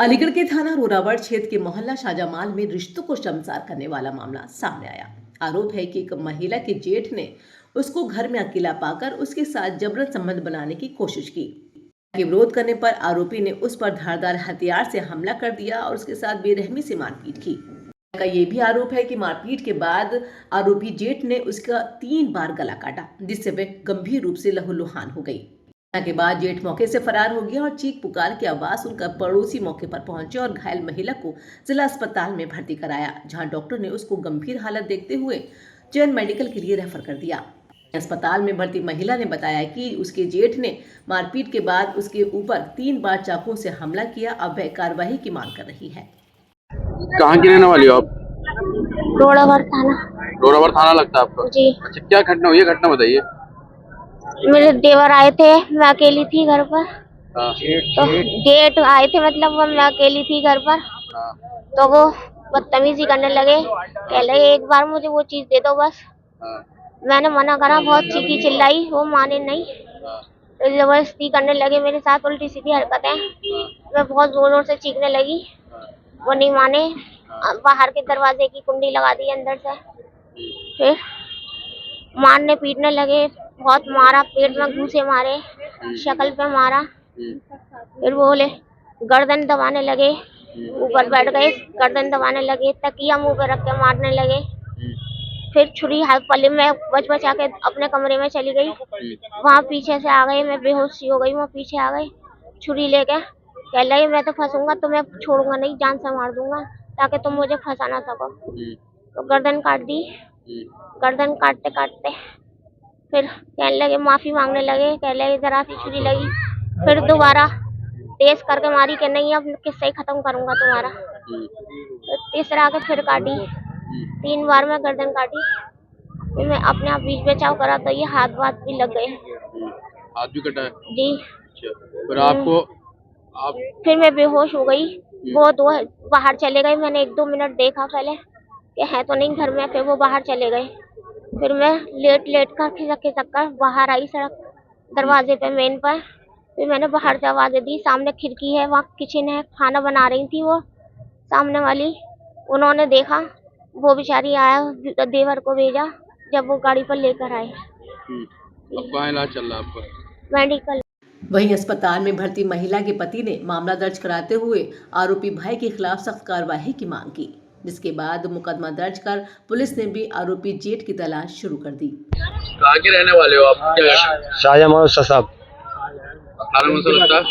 अलीगढ़ के थाना रोरावड़ क्षेत्र के मोहल्ला शाजामाल में रिश्तों को शर्मसार करने वाला मामला सामने आया। आरोप है कि एक महिला के जेठ ने उसको घर में अकेला पाकर उसके साथ जबरन संबंध बनाने की कोशिश की। के विरोध करने पर आरोपी ने उस पर धारदार हथियार से हमला कर दिया और उसके साथ बेरहमी से मारपीट की। का ये भी आरोप है कि मारपीट के बाद आरोपी जेठ ने उसका 3 बार गला काटा, जिससे वह गंभीर रूप से लहूलुहान हो गई। के बाद जेठ मौके से फरार हो गया और चीख पुकार की आवाज सुनकर पड़ोसी मौके पर पहुंचे और घायल महिला को जिला अस्पताल में भर्ती कराया, जहां डॉक्टर ने उसको गंभीर हालत देखते हुए चयन मेडिकल के लिए रेफर कर दिया। अस्पताल में भर्ती महिला ने बताया कि उसके जेठ ने मारपीट के बाद उसके ऊपर 3 बार चाकू से हमला किया। अब वह कार्रवाई की मांग कर रही है। कहाँ की रहने वाली हो आप? रोरावड़ थाना। रोरावड़ थाना लगता है आपको? जी। अच्छा, क्या घटना हुई है, घटना बताइए। मेरे देवर आए थे, मैं अकेली थी घर पर। हाँ। तो जेठ आए थे, मतलब वो मैं अकेली थी घर पर। हाँ। तो वो बदतमीजी करने लगे, कह रहे एक बार मुझे वो चीज दे दो बस। हाँ। मैंने मना करा, बहुत चीखी चिल्लाई, वो माने नहीं। हाँ। तो जबरदस्ती करने लगे मेरे साथ, उल्टी सीधी हरकतें। हाँ। मैं बहुत जोर जोर से चीखने लगी, हाँ। वो नहीं माने। बाहर के दरवाजे की कुंडी लगा दी अंदर से। फिर मारने पीटने लगे, बहुत मारा, पेट में घूंसे मारे, शक्ल पे मारा। फिर वो बोले गर्दन दबाने लगे, ऊपर बैठ गए, गर्दन दबाने लगे, तकिया मुंह पे रख के मारने लगे। फिर छुरी हाथ पल्ले में बच बचा के अपने कमरे में चली गई। वहाँ पीछे से आ गए, मैं बेहोश सी हो गई, वहाँ पीछे आ गए छुरी लेके। कह रही मैं तो फंसूंगा, तो मैं छोड़ूंगा नहीं, जान से मार दूंगा ताकि तुम मुझे फंसा ना सको। तो गर्दन काट दी। गर्दन काटते काटते फिर कहने लगे, माफी मांगने लगे, कह लगे जरा सी छुरी लगी। फिर दोबारा तेज करके मारी कि नहीं अब किससे ही खत्म करूंगा तुम्हारा। तो तीसरा के फिर काटी, 3 बार में गर्दन काटी। फिर मैं अपने आप बीच बचाव करा तो ये हाथ वाथ भी लग गए। हाथ भी कटा है? जी। फिर आपको फिर मैं बेहोश हो गई। वो दो बाहर चले गए, मैंने 1-2 मिनट देखा पहले कि है तो नहीं घर में, फिर वो बाहर चले गए। फिर मैं लेट लेट कर खिसक कर बाहर आई, सड़क दरवाजे पे मेन पर। फिर मैंने बाहर से आवाज़ें दी, सामने खिड़की है, वहाँ किचन है, खाना बना रही थी वो सामने वाली। उन्होंने देखा, वो बेचारी आया, देवर को भेजा, जब वो गाड़ी पर लेकर आए। अब कहाँ इलाज चल रहा है आपका? मेडिकल। वहीं अस्पताल में भर्ती महिला के पति ने मामला दर्ज कराते हुए आरोपी भाई के खिलाफ सख्त कार्रवाई की मांग की, जिसके बाद मुकदमा दर्ज कर पुलिस ने भी आरोपी जेठ की तलाश शुरू कर दी। कहाँ के रहने वाले हो आप? शाहजमाल उस्ताद साहब। थाना कौन सा लगता है?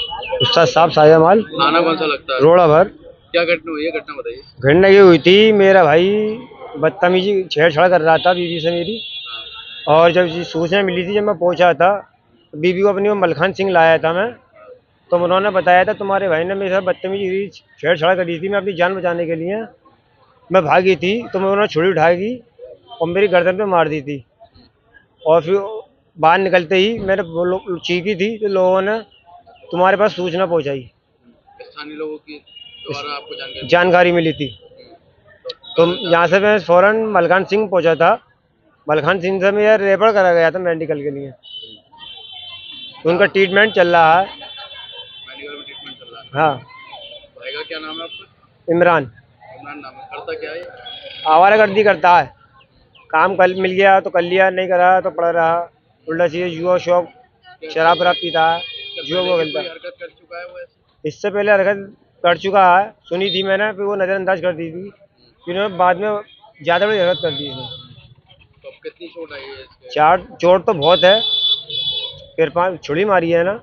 उस्ताद साहब शाहजमाल। थाना कौन सा लगता है? रोड़ाभर। क्या घटना हुई है, घटना बताइए। घटना ये हुई थी, मेरा भाई बदतमीजी छेड़छाड़ कर रहा था बीवी से मेरी। और जब ये सूचना मिली थी, जब मैं पहुंचा था, बीवी को अपनी वो मलखान सिंह लाया था मैं, तो उन्होंने बताया था तुम्हारे भाई ने मेरे साथ बदतमीजी छेड़छाड़ करी थी। मैं अपनी जान बचाने के लिए मैं भागी थी, तो मैं उन्होंने छुरी उठाई और मेरी गर्दन पे मार दी थी। और फिर बाहर निकलते ही मैंने वो लोग चीखी थी, तो लोगों ने तुम्हारे पास सूचना पहुंचाई। स्थानीय लोगों की द्वारा आपको जानकारी मिली थी, तो यहाँ से मैं फौरन मलखान सिंह पहुंचा था। मलखान सिंह से मैं रेफर करा गया था मेडिकल के लिए, तो उनका ट्रीटमेंट चल रहा है। मेडिकल में ट्रीटमेंट चल रहा है? हाँ। भाई का क्या नाम है आपका? इमरान। इमरान नाम है। करता क्या है? आवारागर्दी करता है, काम कल मिल गया तो कर लिया, नहीं करा तो पड़ा रहा, उल्टा सीधे जुआ शौक, शराब वराब पीता है, जुआ वो खेलता है। हरकत कर चुका है वो ऐसे? इससे पहले हरकत कर चुका है, सुनी थी मैंने, फिर वो नज़रअंदाज कर दी थी, फिर उन्होंने बाद में ज़्यादा बड़ी हरकत कर दी थी। तो अब कितनी चोट आई है इसके? चोट तो बहुत है, फिर 5 छुरी मारी है ना,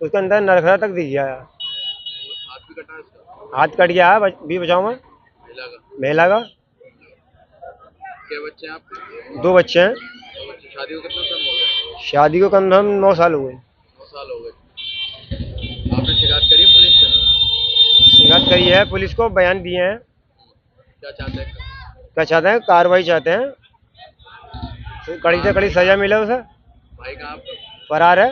उसके अंदर नरखरा तक दिख गया है। हाथ भी कटा है इसका? हाथ कट गया है, भी बचाओ में महिला का। क्या बच्चे हैं आपके? 2 बच्चे हैं। तो बच्चे शादी को कितना टाइम हो गया? शादी को कम से कम 9 साल हुए। 9 साल हो गए। आपने शिकायत करी पुलिस से? शिकायत करी है, पुलिस को बयान दिए हैं। क्या चाहते हैं? क्या चाहते हैं? कार्रवाई चाहते हैं, कड़ी से कड़ी सजा मिले उसे। भाई कहाँ आपका? फरार है।